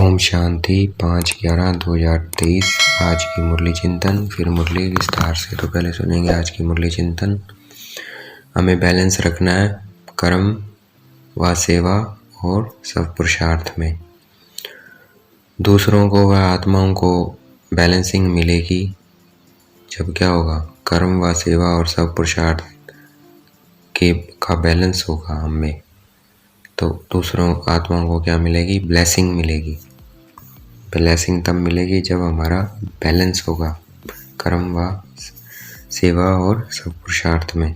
ओम शांति 5/11/2023। आज की मुरली चिंतन, फिर मुरली विस्तार से। तो पहले सुनेंगे आज की मुरली चिंतन। हमें बैलेंस रखना है कर्म व सेवा और सब पुरुषार्थ में। दूसरों को व आत्माओं को बैलेंसिंग मिलेगी जब क्या होगा, कर्म व सेवा और सब पुरुषार्थ का बैलेंस होगा हम में। तो दूसरों आत्माओं को क्या मिलेगी, ब्लेसिंग मिलेगी। ब्लेसिंग तब मिलेगी जब हमारा बैलेंस होगा कर्म व सेवा और सब पुरुषार्थ में।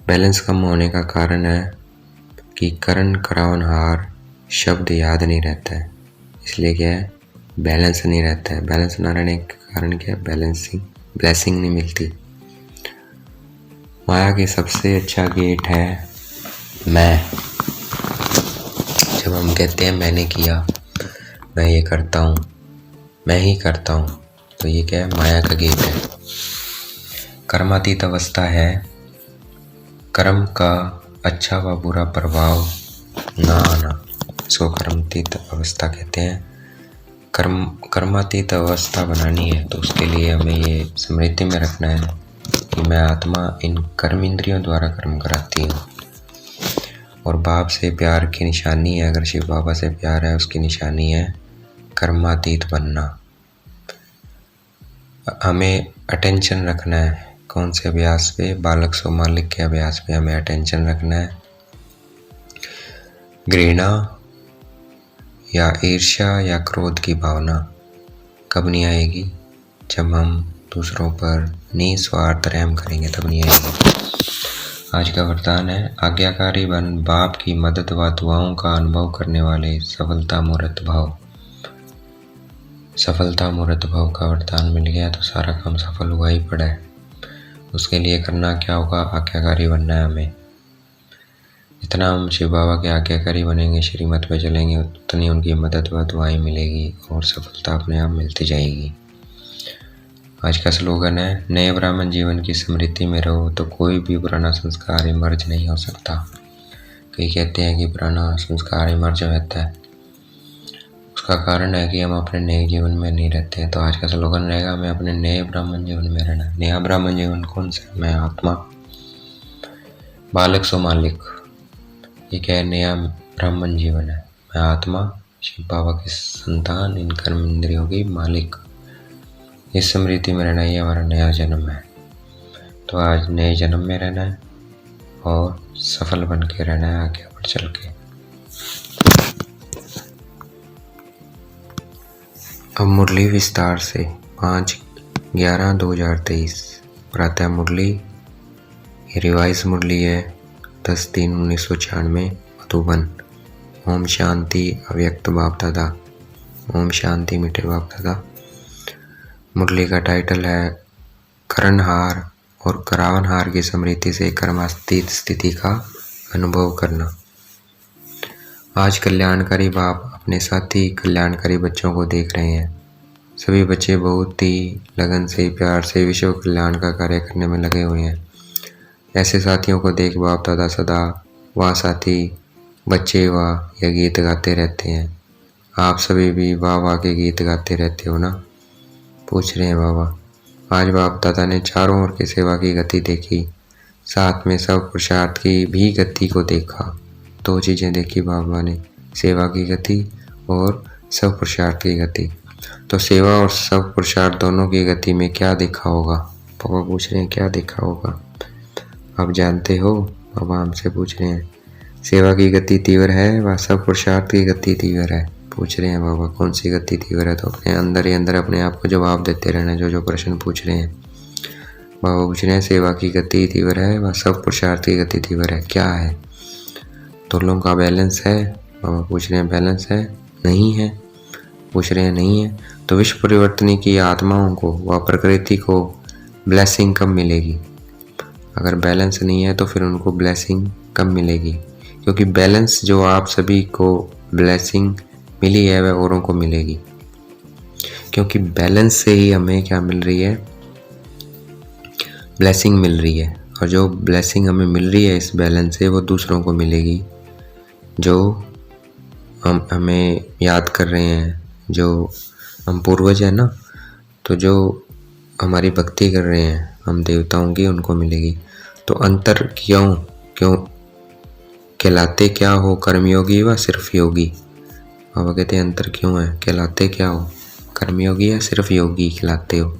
बैलेंस कम होने का कारण है कि करण करावनहार शब्द याद नहीं रहता है, इसलिए क्या है, बैलेंस नहीं रहता है। बैलेंस ना रहने के कारण क्या है, ब्लेसिंग नहीं मिलती। माया की सबसे अच्छा गेट है मैं। जब हम कहते हैं मैंने किया, मैं ये करता हूँ, मैं ही करता हूँ, तो ये क्या है, माया का गेट है। कर्मातीत अवस्था है कर्म का अच्छा व बुरा प्रभाव ना आना, इसको कर्मातीत अवस्था कहते हैं। कर्मातीत अवस्था बनानी है तो उसके लिए हमें ये स्मृति में रखना है कि मैं आत्मा इन कर्म इंद्रियों द्वारा कर्म कराती हूँ। और बाप से प्यार की निशानी है, अगर शिव बाबा से प्यार है उसकी निशानी है कर्मातीत बनना। हमें अटेंशन रखना है कौन से अभ्यास पे, बालक सो मालिक के अभ्यास पे हमें अटेंशन रखना है। घृणा या ईर्ष्या या क्रोध की भावना कब नहीं आएगी, जब हम दूसरों पर निस्वार्थ रहम करेंगे, तब नहीं आएगी। आज का वरदान है आज्ञाकारी बन बाप की मदद व दुआओं का अनुभव करने वाले सफलता मूर्त भाव। सफलता मूर्त भाव का वरदान मिल गया तो सारा काम सफल हुआ ही पड़ा है। उसके लिए करना क्या होगा, आज्ञाकारी बनना है हमें। जितना हम शिव बाबा के आज्ञाकारी बनेंगे, श्रीमत पे चलेंगे, उतनी उनकी मदद व दुआएं मिलेगी और सफलता अपने आप मिलती जाएगी। आज का स्लोगन है नए ब्राह्मण जीवन की स्मृति में रहो तो कोई भी पुराना संस्कार इमर्ज नहीं हो सकता। कई कहते हैं कि पुराना संस्कार इमर्ज रहता है, उसका कारण है कि हम अपने नए जीवन में नहीं रहते हैं। तो आज का स्लोगन रहेगा हमें अपने नए ब्राह्मण जीवन में रहना है। नया ब्राह्मण जीवन कौन सा, मैं आत्मा, बालक सो मालिक, ये क्या है, नया ब्राह्मण जीवन है। मैं आत्मा, शिव बाबा की संतान, इन कर्म इंद्रियों की मालिक। इस स्मृति में रहना, ये हमारा नया जन्म है। तो आज नए जन्म में रहना है और सफल बन के रहना है आगे बढ़ चल के। अब मुरली विस्तार से 5/11/2023 प्रातः मुरली, ये रिवाइज मुरली है 10/3/1996 मधुबन। ओम शांति अव्यक्त बाप दादा, ओम शांति मीठे बाप दादा। मुरली का टाइटल है करणहार और करावनहार की स्मृति से कर्मातीत स्थिति का अनुभव करना। आज कल्याणकारी बाप अपने साथी कल्याणकारी बच्चों को देख रहे हैं। सभी बच्चे बहुत ही लगन से, प्यार से विश्व कल्याण का कार्य करने में लगे हुए हैं। ऐसे साथियों को देख बाप दादा सदा वाह साथी बच्चे वाह यह गीत गाते रहते हैं। आप सभी भी वाह वाह के गीत गाते रहते हो ना, पूछ रहे हैं बाबा। आज बाप दादा ने चारों ओर की सेवा की गति देखी, साथ में सब पुरुषार्थ की भी गति को देखा। दो चीज़ें देखी बाबा ने, सेवा की गति और सब पुरुषार्थ की गति। तो सेवा और सब पुरुषार्थ दोनों की गति में क्या देखा होगा, पापा पूछ रहे हैं क्या देखा होगा, आप जानते हो, बाबा हमसे पूछ रहे हैं। सेवा की गति तीव्र है व सब पुरुषार्थ की गति तीव्र है, पूछ रहे हैं बाबा कौन सी गति तीव्र है। तो अपने अंदर ही अंदर अपने आप को जवाब देते रहना जो जो प्रश्न पूछ रहे हैं। बाबा पूछ रहे हैं सेवा की गति तीव्र है व सब पुरुषार्थ की गति तीव्र है, क्या है, दोनों का बैलेंस है। बाबा पूछ रहे हैं बैलेंस है, नहीं है, पूछ रहे हैं नहीं है। तो विश्व परिवर्तनी की आत्माओं को व प्रकृति को ब्लेसिंग कब मिलेगी, अगर बैलेंस नहीं है तो फिर उनको ब्लेसिंग कब मिलेगी, क्योंकि बैलेंस जो आप सभी को ब्लेसिंग मिली है वह औरों को मिलेगी, क्योंकि बैलेंस से ही हमें क्या मिल रही है, ब्लेसिंग मिल रही है। और जो ब्लेसिंग हमें मिल रही है इस बैलेंस से, वो दूसरों को मिलेगी जो हम हमें याद कर रहे हैं, जो हम पूर्वज हैं ना, तो जो हमारी भक्ति कर रहे हैं हम देवताओं की, उनको मिलेगी। तो अंतर क्यों क्यों कहलाते क्या हो कर्मयोगी व सिर्फ योगी। बाबा कहते हैं अंतर क्यों है, कहलाते क्या हो कर्मयोगी या सिर्फ योगी कहलाते हो।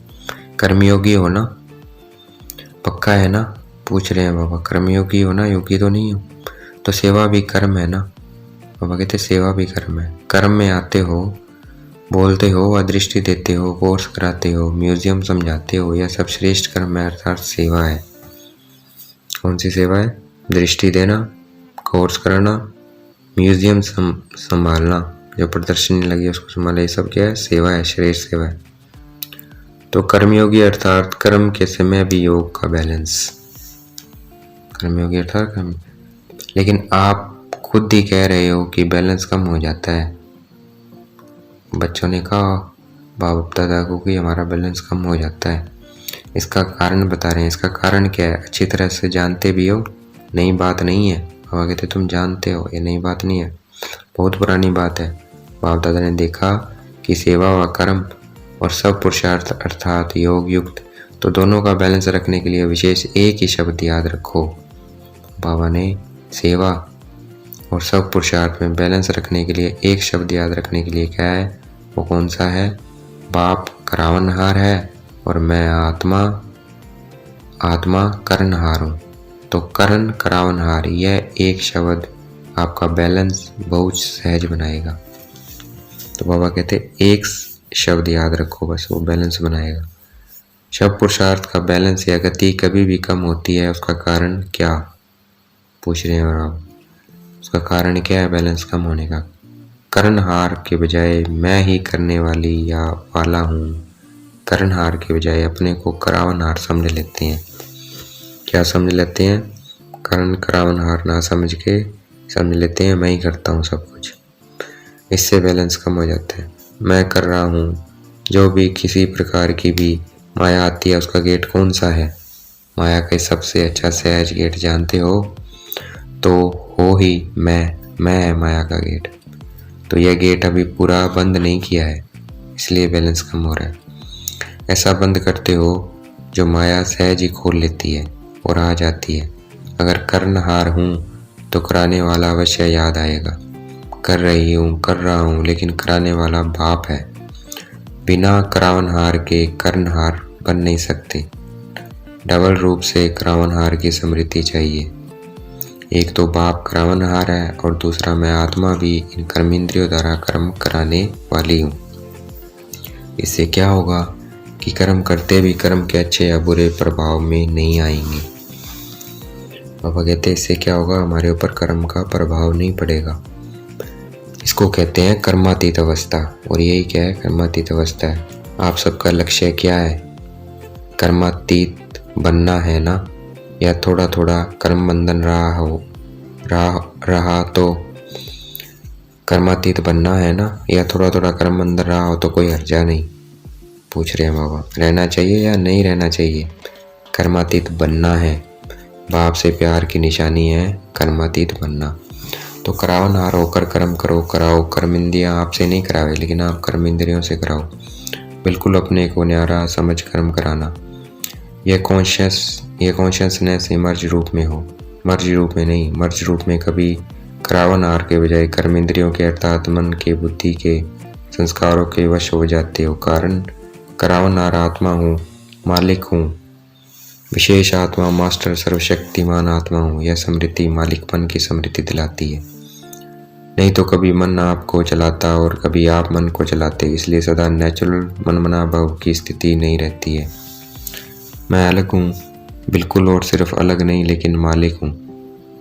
कर्मयोगी हो ना, पक्का है ना, पूछ रहे हैं बाबा कर्मयोगी हो ना, योगी तो नहीं हो। तो सेवा भी कर्म है ना, बाबा कहते सेवा भी कर्म है। कर्म में आते हो, बोलते हो, अदृष्टि देते हो, कोर्स कराते हो, म्यूजियम समझाते हो, यह सब श्रेष्ठ कर्म है, अर्थात सेवा है। कौन सी सेवा है? दृष्टि देना, कोर्स कराना, म्यूजियम संभालना, जो प्रदर्शनी लगी उसको संभालना, ये सब क्या है? सेवा है, श्रेष्ठ सेवा है। तो कर्मयोगी अर्थात कर्म के समय भी योग का बैलेंस। कर्मयोगी अर्थात कर्म, लेकिन आप खुद ही कह रहे हो कि बैलेंस कम हो जाता है। बच्चों ने कहा बाप दादा को कि हमारा बैलेंस कम हो जाता है। इसका कारण बता रहे हैं। इसका कारण क्या है? अच्छी तरह से जानते भी हो, नई बात नहीं है। बाबा कहते तुम जानते हो, ये नई बात नहीं है, बहुत पुरानी बात है। बाप दादा ने देखा कि सेवा व कर्म और सब पुरुषार्थ अर्थात योग युक्त, तो दोनों का बैलेंस रखने के लिए विशेष एक ही शब्द याद रखो। बाबा ने सेवा और सब पुरुषार्थ में बैलेंस रखने के लिए एक शब्द याद रखने के लिए क्या है? वो कौन सा है? बाप करावनहार है और मैं आत्मा कर्णहार हूँ। तो कर्ण करावनहार, यह एक शब्द आपका बैलेंस बहुत सहज बनाएगा। तो बाबा कहते एक शब्द याद रखो, बस वो बैलेंस बनाएगा। शब्द पुरुषार्थ का बैलेंस या गति कभी भी कम होती है, उसका कारण क्या पूछ रहे हैं आप? उसका कारण क्या है बैलेंस कम होने का? कर्णहार के बजाय मैं ही करने वाली या वाला हूँ। कर्णहार के बजाय अपने को करावनहार समझ लेते हैं। क्या समझ लेते हैं? कर्ण करावनहार ना समझ के समझ लेते हैं मैं ही करता हूँ सब कुछ। इससे बैलेंस कम हो जाता है। मैं कर रहा हूँ, जो भी किसी प्रकार की भी माया आती है उसका गेट कौन सा है? माया का सबसे अच्छा सहज गेट जानते हो? तो हो ही मैं है माया का गेट। तो यह गेट अभी पूरा बंद नहीं किया है, इसलिए बैलेंस कम हो रहा है। ऐसा बंद करते हो जो माया सहज ही खोल लेती है और आ जाती है। अगर कर्णहार हूँ तो कराने वाला अवश्य याद आएगा। कर रहा हूँ, लेकिन कराने वाला बाप है। बिना करावनहार के कर्णहार बन नहीं सकते। डबल रूप से करावनहार की स्मृति चाहिए। एक तो बाप करावनहार है और दूसरा मैं आत्मा भी इन कर्मेंद्रियों द्वारा कर्म कराने वाली हूँ। इससे क्या होगा कि कर्म करते भी कर्म के अच्छे या बुरे प्रभाव में नहीं आएंगे। बाबा कहते हैं इससे क्या होगा? हमारे ऊपर कर्म का प्रभाव नहीं पड़ेगा। इसको कहते हैं कर्मातीत अवस्था। और यही क्या है? कर्मातीत अवस्था है। आप सबका लक्ष्य क्या है? कर्मातीत बनना है ना, या थोड़ा थोड़ा कर्म बंधन रहा तो कर्मातीत बनना है ना, या थोड़ा थोड़ा कर्म बंधन रहा हो तो कोई हर्जा नहीं। पूछ रहे हैं बाबा रहना चाहिए या नहीं रहना चाहिए? कर्मातीत बनना है। बाप से प्यार की निशानी है कर्मातीत बनना। तो करावनहार होकर कर्म कराओ। कर्म इंद्रियां आपसे नहीं करावे, लेकिन आप कर्म इंद्रियों से कराओ। बिल्कुल अपने को न्यारा समझ कर्म कराना। यह कॉन्शियसनेस मर्ज रूप में हो, मर्ज रूप में नहीं। मर्ज रूप में कभी करावनहार के बजाय कर्म इंद्रियों के अर्थात मन के, बुद्धि के, संस्कारों के वश हो जाते हो। कारण करावनहार आत्मा हूँ, मालिक हूँ, विशेष आत्मा, मास्टर, सर्वशक्तिमान आत्मा हूँ। यह स्मृति मालिकपन की स्मृति दिलाती है। नहीं तो कभी मन आपको चलाता और कभी आप मन को चलाते, इसलिए सदा नेचुरल मनमना भाव की स्थिति नहीं रहती है। मैं अलग हूँ बिल्कुल, और सिर्फ अलग नहीं लेकिन मालिक हूँ।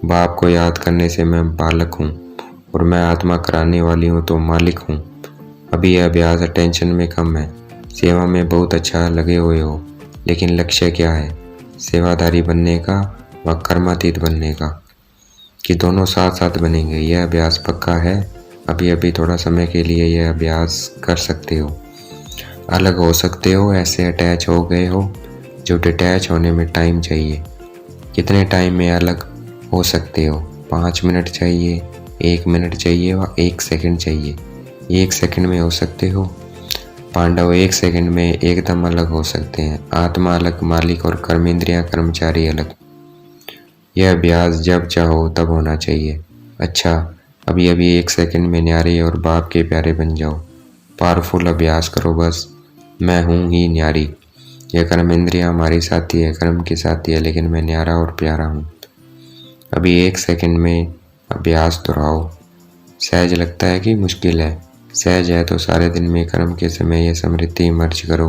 बाप को याद करने से मैं बालक हूँ और मैं आत्मा कराने वाली हूँ तो मालिक हूँ। अभी यह अभ्यास अटेंशन में कम है। सेवा में बहुत अच्छा लगे हुए हो, लेकिन लक्ष्य क्या है? सेवाधारी बनने का व कर्मातीत बनने का, कि दोनों साथ साथ बनेंगे। यह अभ्यास पक्का है। अभी थोड़ा समय के लिए यह अभ्यास कर सकते हो। अलग हो सकते हो, ऐसे अटैच हो गए हो जो डिटैच होने में टाइम चाहिए। कितने टाइम में अलग हो सकते हो? 5 मिनट चाहिए 1 मिनट चाहिए व 1 सेकंड चाहिए। 1 सेकंड में हो सकते हो। पांडव 1 सेकंड में एकदम अलग हो सकते हैं। आत्मा अलग, मालिक और कर्मेंद्रियां कर्मचारी अलग। यह अभ्यास जब चाहो तब होना चाहिए। अच्छा, अभी अभी 1 सेकंड में न्यारी और बाप के प्यारे बन जाओ। पावरफुल अभ्यास करो बस। मैं हूँ ही न्यारी। यह कर्मेंद्रियां हमारी साथी है, कर्म की साथी है, लेकिन मैं न्यारा और प्यारा हूँ। अभी 1 सेकंड में अभ्यास दोहराओ। सहज लगता है कि मुश्किल है? सहज है तो सारे दिन में कर्म के समय यह स्मृति मर्ज करो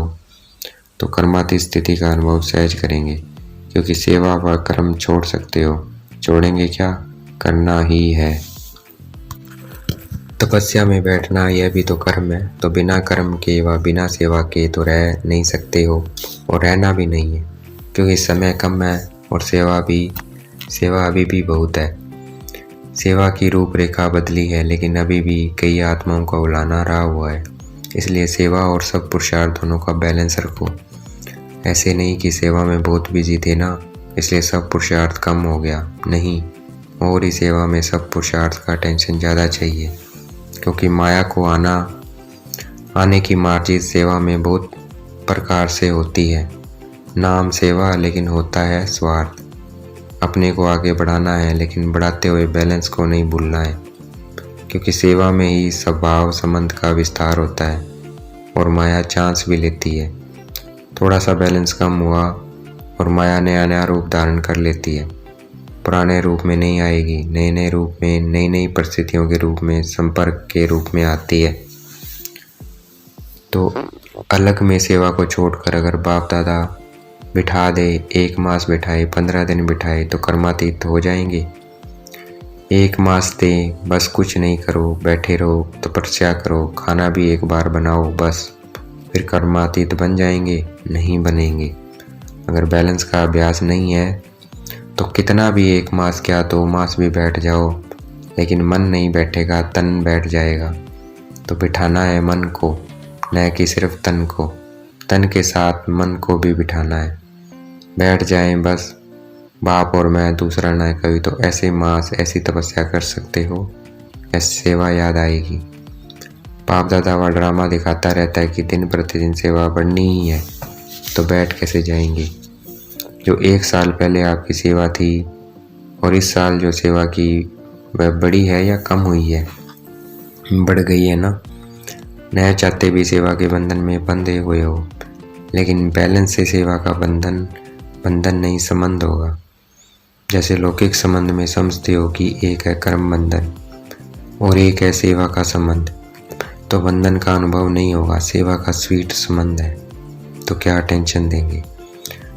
तो कर्मातीत स्थिति का अनुभव सहज करेंगे। क्योंकि सेवा व कर्म छोड़ सकते हो। छोड़ेंगे क्या? करना ही है। तपस्या में बैठना यह भी तो कर्म है। तो बिना कर्म के व बिना सेवा के तो रह नहीं सकते हो और रहना भी नहीं है, क्योंकि समय कम है और सेवा अभी भी बहुत है। सेवा की रूपरेखा बदली है, लेकिन अभी भी कई आत्माओं का उलाना रहा हुआ है। इसलिए सेवा और सब पुरुषार्थ दोनों का बैलेंस रखो। ऐसे नहीं कि सेवा में बहुत बिजी थे ना, इसलिए सब पुरुषार्थ कम हो गया। नहीं, और ही सेवा में सब पुरुषार्थ का टेंशन ज़्यादा चाहिए, क्योंकि माया को आने की मार्जित सेवा में बहुत प्रकार से होती है। नाम सेवा, लेकिन होता है स्वार्थ। अपने को आगे बढ़ाना है, लेकिन बढ़ाते हुए बैलेंस को नहीं भूलना है, क्योंकि सेवा में ही स्वभाव संबंध का विस्तार होता है और माया चांस भी लेती है। थोड़ा सा बैलेंस कम हुआ और माया नया रूप धारण कर लेती है। पुराने रूप में नहीं आएगी, नए रूप में, नई परिस्थितियों के रूप में, संपर्क के रूप में आती है। तो अलग में सेवा को छोड़कर अगर बाप दादा बिठा दे, 1 मास बिठाए, 15 दिन बिठाए, तो कर्मातीत हो जाएंगे। 1 मास दे, बस कुछ नहीं करो, बैठे रहो, तपस्या करो, खाना भी 1 बार बनाओ बस, फिर कर्मातीत बन जाएंगे? नहीं बनेंगे। अगर बैलेंस का अभ्यास नहीं है तो कितना भी 1 मास क्या 2 मास भी बैठ जाओ, लेकिन मन नहीं बैठेगा, तन बैठ जाएगा। तो बिठाना है मन को, न कि सिर्फ तन को। तन के साथ मन को भी बिठाना है। बैठ जाएं बस, बाप और मैं, दूसरा न कभी। तो ऐसे मास, ऐसी तपस्या कर सकते हो, ऐसी सेवा याद आएगी। बाप दादा वह ड्रामा दिखाता रहता है कि दिन प्रतिदिन सेवा बढ़नी ही है, तो बैठ कैसे जाएंगे? जो 1 साल पहले आपकी सेवा थी और इस साल जो सेवा की वह बड़ी है या कम हुई है? बढ़ गई है ना। न चाहते भी सेवा के बंधन में बंधे हुए हो, लेकिन बैलेंस से सेवा का बंधन नहीं, संबंध होगा। जैसे लौकिक संबंध में समझते हो कि एक है कर्म बंधन और एक है सेवा का संबंध, तो बंधन का अनुभव नहीं होगा। सेवा का स्वीट संबंध है, तो क्या टेंशन देंगे?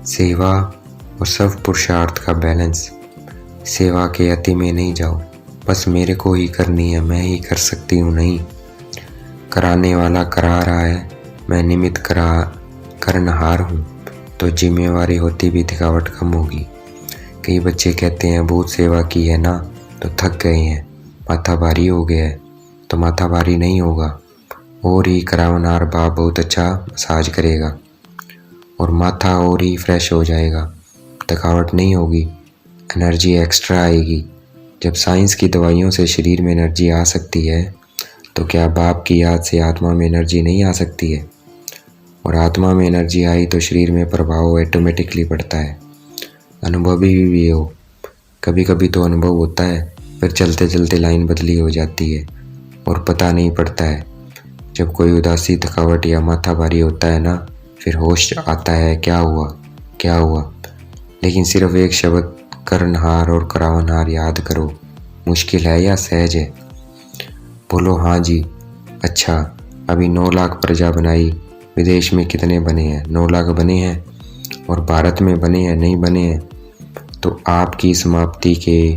सेवा और सब पुरुषार्थ का बैलेंस। सेवा के अति में नहीं जाओ, बस मेरे को ही करनी है, मैं ही कर सकती हूँ। नहीं, कराने वाला करा रहा है, मैं निमित्त करनहार हूँ, तो जिम्मेवारी होती भी थकावट कम होगी। कई बच्चे कहते हैं बहुत सेवा की है ना, तो थक गए हैं, माथा भारी हो गया है। तो माथा भारी नहीं होगा, और ही करावनहार बाप बहुत अच्छा मसाज करेगा और माथा और ही फ्रेश हो जाएगा। थकावट नहीं होगी, एनर्जी एक्स्ट्रा आएगी। जब साइंस की दवाइयों से शरीर में एनर्जी आ सकती है, तो क्या बाप की याद से आत्मा में एनर्जी नहीं आ सकती है? और आत्मा में एनर्जी आई तो शरीर में प्रभाव ऑटोमेटिकली बढ़ता है। अनुभवी भी हो, कभी कभी तो अनुभव होता है, फिर चलते चलते लाइन बदली हो जाती है और पता नहीं पड़ता है। जब कोई उदासी, थकावट या माथा भारी होता है ना, फिर होश आता है, क्या हुआ। लेकिन सिर्फ एक शब्द करनहार और करावनहार याद करो। मुश्किल है या सहज है? बोलो हाँ जी। अच्छा, अभी 9 लाख प्रजा बनाई, विदेश में कितने बने हैं? 9 लाख बने हैं। और भारत में बने हैं? नहीं बने हैं। तो आपकी समाप्ति के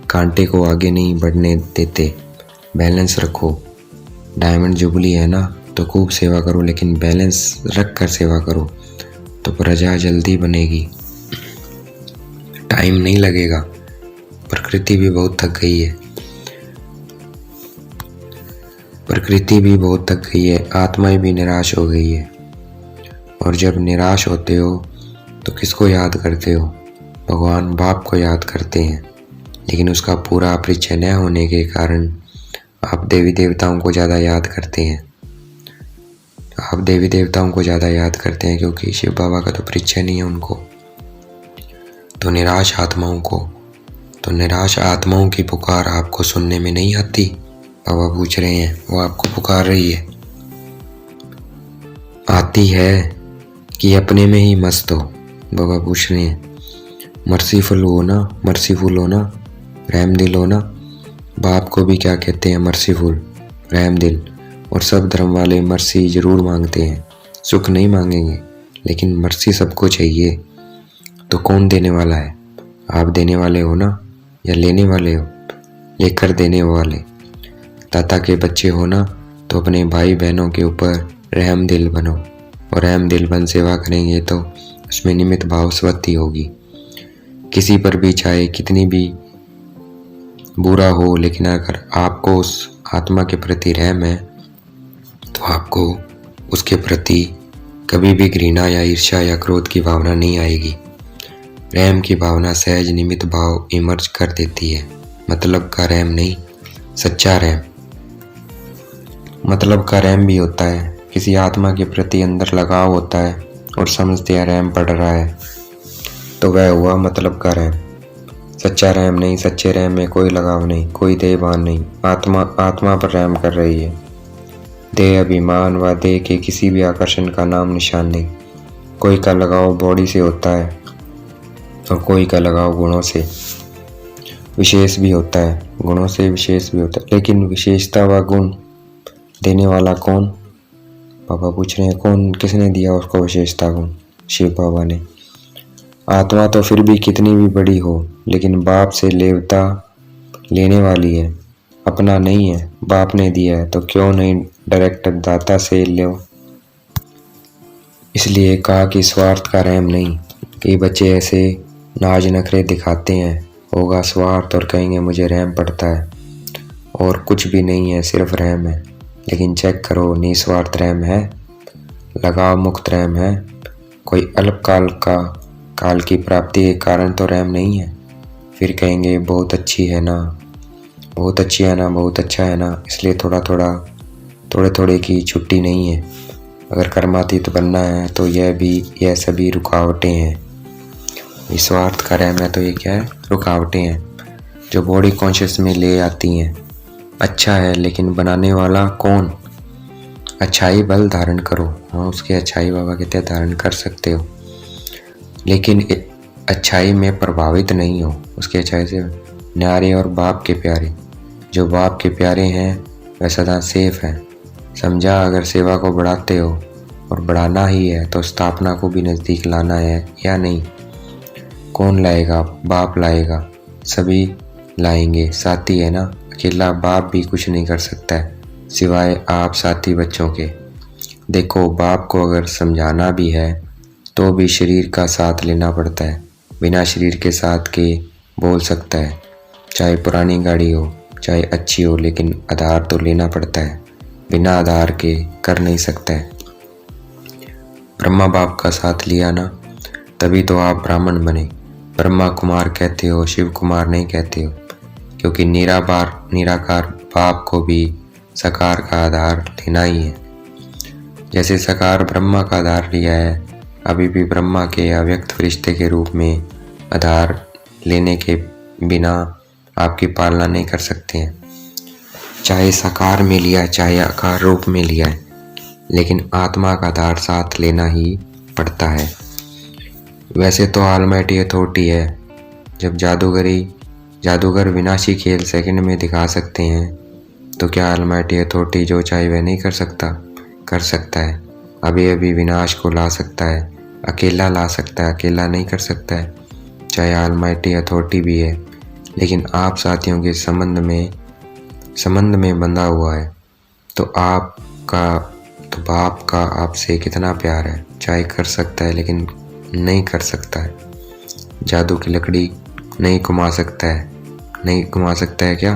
कांटे को आगे नहीं बढ़ने देते। बैलेंस रखो। डायमंड जुबली है ना, तो खूब सेवा करो, लेकिन बैलेंस रख कर सेवा करो, तो प्रजा जल्दी बनेगी। टाइम नहीं लगेगा। प्रकृति भी बहुत थक गई है, आत्माएं भी निराश हो गई है। और जब निराश होते हो तो किसको याद करते हो? भगवान बाप को याद करते हैं, लेकिन उसका पूरा परिचय न होने के कारण आप देवी देवताओं को ज़्यादा याद करते हैं। आप देवी देवताओं को ज़्यादा याद करते हैं क्योंकि शिव बाबा का तो परिचय नहीं है उनको। तो निराश आत्माओं की पुकार आपको सुनने में नहीं आती? बाबा पूछ रहे हैं, वो आपको पुकार रही है। आती है कि अपने में ही मस्त हो? बाबा पूछ रहे हैं। मर्सीफुल हो ना, रहमदिल हो ना। बाप को भी क्या कहते हैं? मर्सीफुल, रहमदिल। और सब धर्म वाले मर्सी ज़रूर मांगते हैं, सुख नहीं मांगेंगे, लेकिन मर्सी सबको चाहिए। तो कौन देने वाला है? आप देने वाले हो ना, या लेने वाले हो? लेकर देने वाले। दाता के बच्चे हो ना, तो अपने भाई बहनों के ऊपर रहमदिल बनो, और रहमदिल बन सेवा करेंगे तो उसमें निमित्त भाव स्वती होगी। किसी पर भी चाहे कितनी भी बुरा हो, लेकिन अगर आपको उस आत्मा के प्रति रहम है तो आपको उसके प्रति कभी भी घृणा या ईर्ष्या या क्रोध की भावना नहीं आएगी। रहम की भावना सहज निमित्त भाव इमर्ज कर देती है। मतलब का रहम नहीं, सच्चा रहम। मतलब का रहम भी होता है, किसी आत्मा के प्रति अंदर लगाव होता है और समझते हैं रहम पड़ रहा है, तो वह हुआ मतलब का रहम। सच्चा रहम नहीं, सच्चे रहम में कोई लगाव नहीं, कोई देहभान नहीं। आत्मा पर रहम कर रही है। देह अभिमान व देह के किसी भी आकर्षण का नाम निशान नहीं। कोई का लगाव बॉडी से होता है और कोई का लगाव गुणों से विशेष भी होता है, गुणों से विशेष भी होता है। लेकिन विशेषता व गुण देने वाला कौन? बाबा पूछ रहे हैं, कौन, किसने दिया उसको विशेषता गुण? शिव बाबा ने। आत्मा तो फिर भी कितनी भी बड़ी हो, लेकिन बाप से लेवता लेने वाली है, अपना नहीं है। बाप ने दिया है तो क्यों नहीं डायरेक्ट दाता से लो? इसलिए कहा कि स्वार्थ का रहम नहीं। कई बच्चे ऐसे नाज नखरे दिखाते हैं, होगा स्वार्थ और कहेंगे मुझे रहम पड़ता है, और कुछ भी नहीं है, सिर्फ रहम है। लेकिन चेक करो, निस्वार्थ रहम है, लगाव मुक्त रहम है। कोई अल्पकाल काल की प्राप्ति के कारण तो रहम नहीं है। फिर कहेंगे बहुत अच्छी है ना, बहुत अच्छी है ना, बहुत अच्छा है ना, इसलिए थोड़े थोड़े की छुट्टी नहीं है। अगर कर्मातीत बनना है तो यह सभी रुकावटें हैं। निस्वार्थ का रहम है तो ये क्या है? रुकावटें हैं जो बॉडी कॉन्शियस में ले आती हैं। अच्छा है, लेकिन बनाने वाला कौन? अच्छाई बल धारण करो। हाँ, उसकी अच्छाई बाबा कहते हैं धारण कर सकते हो, लेकिन अच्छाई में प्रभावित नहीं हो। उसकी अच्छाई से न्यारे और बाप के प्यारे, जो बाप के प्यारे हैं वह सदा सेफ हैं। समझा? अगर सेवा को बढ़ाते हो और बढ़ाना ही है तो स्थापना को भी नज़दीक लाना है या नहीं? कौन लाएगा? बाप लाएगा, सभी लाएंगे। साथी है ना, अकेला बाप भी कुछ नहीं कर सकता है सिवाय आप साथी बच्चों के। देखो, बाप को अगर समझाना भी है तो भी शरीर का साथ लेना पड़ता है। बिना शरीर के साथ के बोल सकता है, चाहे पुरानी गाड़ी हो चाहे अच्छी हो, लेकिन आधार तो लेना पड़ता है। बिना आधार के कर नहीं सकता है। ब्रह्मा बाप का साथ लिया ना, तभी तो आप ब्राह्मण बने। ब्रह्मा कुमार कहते हो, शिव कुमार नहीं कहते हो, क्योंकि निराकार बाप को भी साकार का आधार लेना ही है। जैसे साकार ब्रह्मा का आधार लिया है, अभी भी ब्रह्मा के अव्यक्त फरिश्ते के रूप में आधार लेने के बिना आपकी पालना नहीं कर सकते हैं। चाहे साकार में लिया चाहे आकार रूप में लिया है, लेकिन आत्मा का आधार साथ लेना ही पड़ता है। वैसे तो ऑलमाइटी अथॉरिटी है। जब जादूगर विनाशी खेल सेकंड में दिखा सकते हैं, तो क्या ऑलमाइटी अथॉरिटी जो चाहे वह नहीं कर सकता? कर सकता है। अभी विनाश को ला सकता है, अकेला ला सकता है, अकेला नहीं कर सकता है। चाहे ऑलमाइटी अथॉरिटी भी है, लेकिन आप साथियों के संबंध में बंधा हुआ है, तो बाप का आपसे कितना प्यार है। चाहे कर सकता है लेकिन नहीं कर सकता है। जादू की लकड़ी नहीं घुमा सकता है क्या?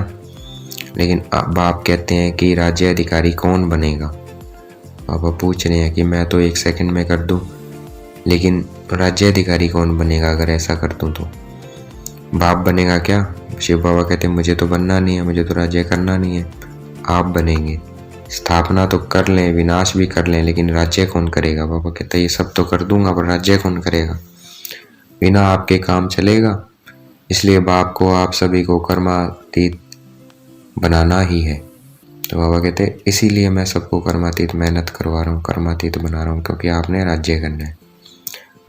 लेकिन बाप कहते हैं कि राज्य अधिकारी कौन बनेगा? बाबा पूछ रहे हैं कि मैं तो 1 सेकंड में कर दूं, लेकिन राज्याधिकारी कौन बनेगा अगर ऐसा कर दूँ तो? बाप बनेगा क्या? शिव बाबा कहते मुझे तो बनना नहीं है, मुझे तो राज्य करना नहीं है। आप बनेंगे, स्थापना तो कर लें, विनाश भी कर लें, लेकिन राज्य कौन करेगा? बाबा कहते ये सब तो कर दूंगा पर राज्य कौन करेगा? बिना आपके काम चलेगा? इसलिए बाप को, आप सभी को कर्मातीत बनाना ही है। तो बाबा कहते इसीलिए मैं सबको कर्मातीत मेहनत करवा रहा हूँ, कर्मातीत बना रहा हूँ, क्योंकि आपने राज्य करना है,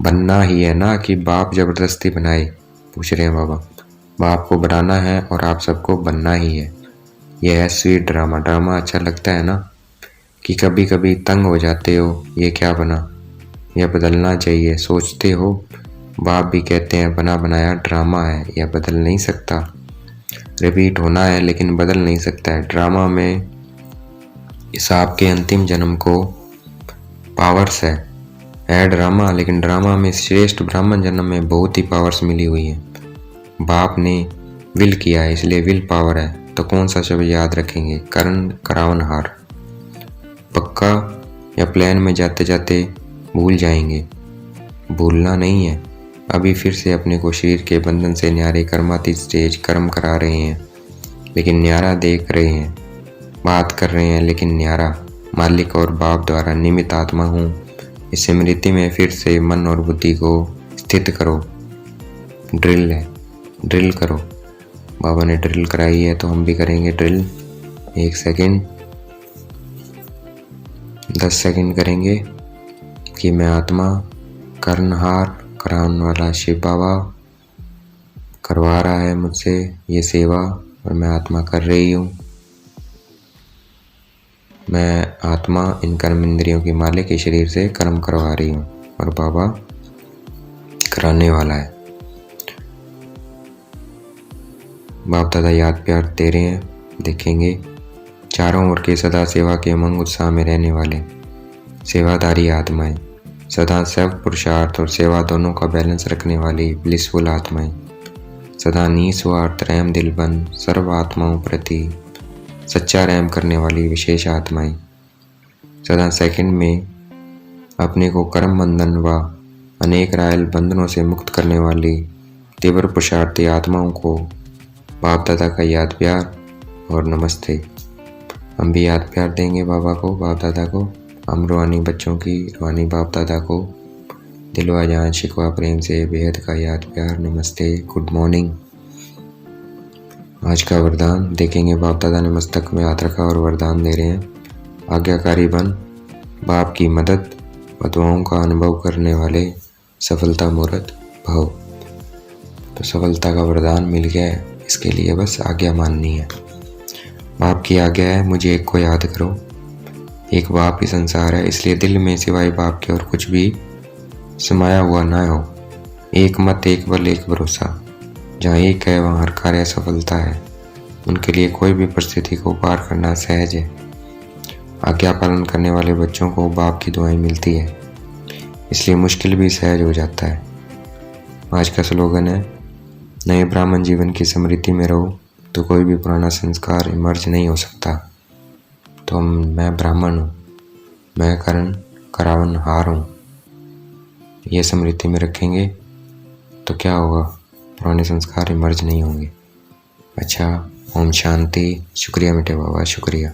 बनना ही है ना कि बाप जबरदस्ती बनाए। पूछ रहे हैं बाबा, बाप को बनाना है और आप सबको बनना ही है। यह है स्वीट ड्रामा। ड्रामा अच्छा लगता है ना, कि कभी कभी तंग हो जाते हो, ये क्या बना, यह बदलना चाहिए, सोचते हो। बाप भी कहते हैं बना बनाया ड्रामा है, यह बदल नहीं सकता, रिपीट होना है लेकिन बदल नहीं सकता है। ड्रामा में इस आपके अंतिम जन्म को पावर्स है ड्रामा, लेकिन ड्रामा में श्रेष्ठ ब्राह्मण जन्म में बहुत ही पावर्स मिली हुई है। बाप ने विल किया है, इसलिए विल पावर है। तो कौन सा शब्द याद रखेंगे? कर्ण करावनहार। पक्का या प्लान में जाते जाते भूल जाएंगे? भूलना नहीं है। अभी फिर से अपने को शरीर के बंधन से न्यारे कर्मातीत स्टेज कर्म करा रहे हैं, लेकिन न्यारा देख रहे हैं, बात कर रहे हैं लेकिन न्यारा। मालिक और बाप द्वारा निमित्त आत्मा हूँ। इस स्मृति में फिर से मन और बुद्धि को स्थित करो। ड्रिल है, ड्रिल करो। बाबा ने ड्रिल कराई है तो हम भी करेंगे ड्रिल। 1 सेकेंड, 10 सेकेंड करेंगे कि मैं आत्मा, कर्णहार कराने वाला शिव बाबा करवा रहा है मुझसे ये सेवा, और मैं आत्मा कर रही हूँ। मैं आत्मा इन कर्म इंद्रियों की मालिक के शरीर से कर्म करवा रही हूँ, और बाबा कराने वाला है। बाप दादा याद प्यार दे रहे हैं। देखेंगे चारों ओर के सदा सेवा के उमंग उत्साह में रहने वाले सेवादारी आत्माएं, सदा सब पुरुषार्थ और सेवा दोनों का बैलेंस रखने वाली ब्लिसफुल आत्माएं, सदा निस्वार्थ रहम दिलबन सर्व आत्माओं प्रति सच्चा रहम करने वाली विशेष आत्माएं, सदा सेकंड में अपने को कर्म बंधन व अनेक रायल बंधनों से मुक्त करने वाली तीव्र पुरुषार्थी आत्माओं को बाप दादा का याद प्यार और नमस्ते। हम भी याद प्यार देंगे बाबा को, बाप दादा को। हम रूहानी बच्चों की रूहानी बाप दादा को दिलवा जान शिकवा प्रेम से बेहद का याद प्यार नमस्ते, गुड मॉर्निंग। आज का वरदान देखेंगे। बाप दादा ने मस्तक में हाथ रखा और वरदान दे रहे हैं, आज्ञाकारी बन, बाप की मदद व दुआओं का अनुभव करने वाले सफलता मूर्त भव। तो सफलता का वरदान मिल गया है, इसके लिए बस आज्ञा माननी है। बाप की आज्ञा है मुझे एक को याद करो। एक बाप ही संसार है, इसलिए दिल में सिवाय बाप के और कुछ भी समाया हुआ ना हो। एक मत, एक बल, एक भरोसा। जहाँ एक है वहाँ हर कार्य सफलता है। उनके लिए कोई भी परिस्थिति को पार करना सहज है। आज्ञा पालन करने वाले बच्चों को बाप की दुआएं मिलती है, इसलिए मुश्किल भी सहज हो जाता है। आज का स्लोगन है, नए ब्राह्मण जीवन की स्मृति में रहो तो कोई भी पुराना संस्कार इमर्ज नहीं हो सकता। तो मैं ब्राह्मण हूँ, मैं कर्ण करावनहार हूँ, ये स्मृति में रखेंगे तो क्या होगा, पुराने संस्कार इमर्ज नहीं होंगे। अच्छा, ओम शांति। शुक्रिया बेटे बाबा, शुक्रिया।